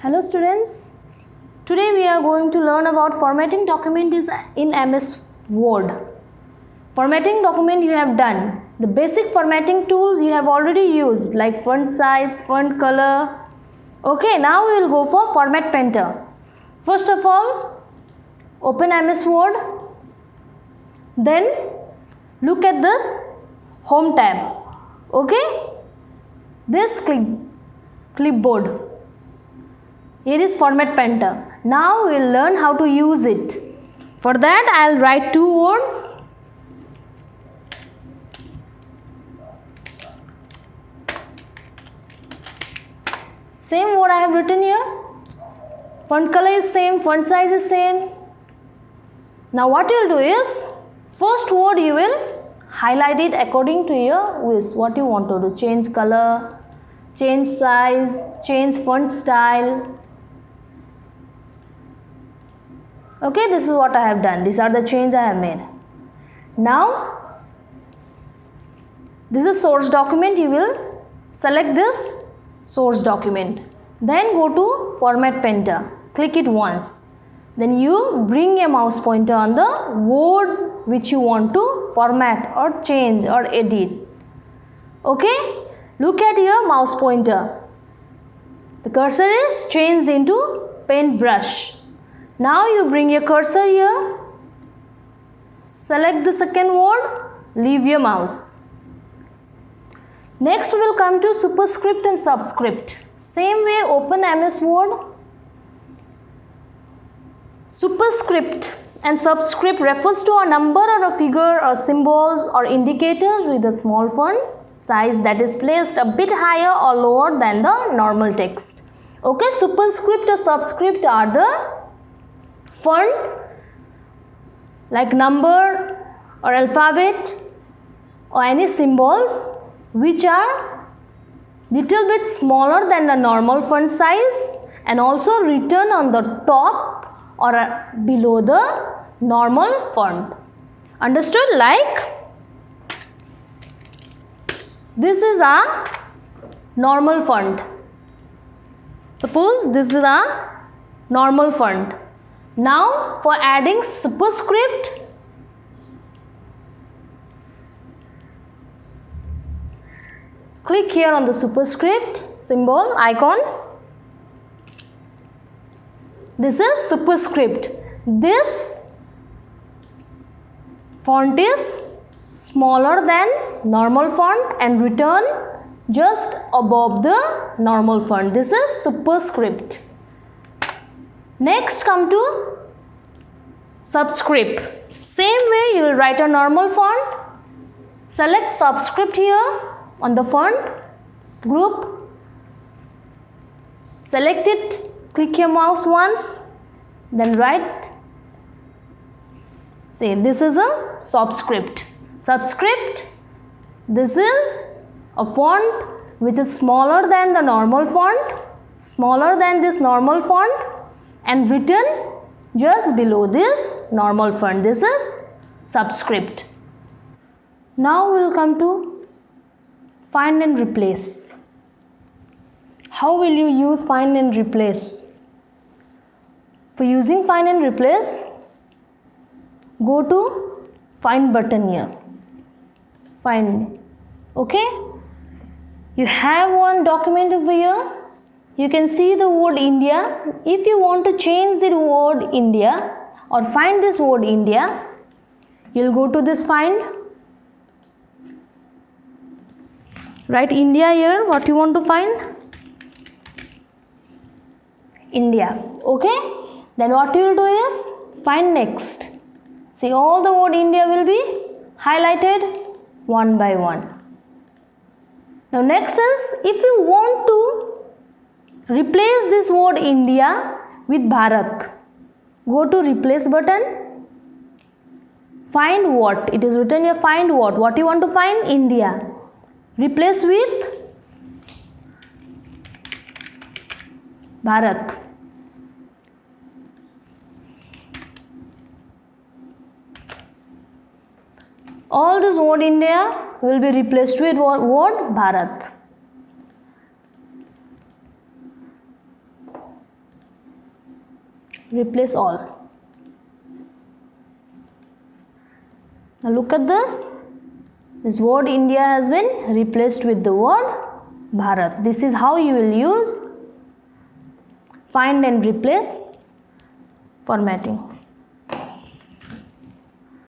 Hello students, today we are going to learn about formatting document is in MS Word. Formatting document you have done. The basic formatting tools you have already used like font size, font color. Okay, now we will go for Format Painter. First of all, open MS Word. Then look at this Home tab. Okay, this clipboard. Here is Format Painter. Now we will learn how to use it. For that I will write two words. Same word I have written here. Font color is same, font size is same. Now what you will do is, first word you will highlight it according to your wish. What you want to do. Change color, change size, change font style. Okay, this is what I have done. These are the changes I have made. Now, this is source document. You will select this source document. Then go to Format Painter. Click it once. Then you bring a mouse pointer on the word which you want to format or change or edit. Okay, look at your mouse pointer. The cursor is changed into paintbrush. Now you bring your cursor here, select the second word, leave your mouse. Next we will come to superscript and subscript. Same way, open MS Word. Superscript and subscript refers to a number or a figure or symbols or indicators with a small font size that is placed a bit higher or lower than the normal text. Okay, superscript or subscript are the font like number or alphabet or any symbols which are little bit smaller than the normal font size and also written on the top or below the normal font. Understood? Like this is a normal font. Suppose this is a normal font. Now for adding superscript, click here on the superscript symbol icon. This is superscript. This font is smaller than normal font and written just above the normal font. This is superscript. Next come to subscript. Same way you will write a normal font. Select subscript here on the font group. Select it. Click your mouse once. Then write. Say this is a subscript. Subscript. This is a font which is smaller than the normal font. Smaller than this normal font. And written just below this normal font. This is subscript. Now we will come to find and replace. How will you use find and replace? For using find and replace, go to find button here. Find. Okay. You have one document over here. You can see the word India. If you want to change the word India or find this word India, you'll go to this find. Write India here. What you want to find? India. Okay. Then what you will do is find next. See, all the word India will be highlighted one by one. Now next is, if you want to replace this word India with Bharat, go to replace button. Find what? It is written here, find what? What you want to find? India. Replace with Bharat. All this word India will be replaced with word Bharat. replace all. Now look at this. This word India has been replaced with the word Bharat. This is how you will use find and replace formatting.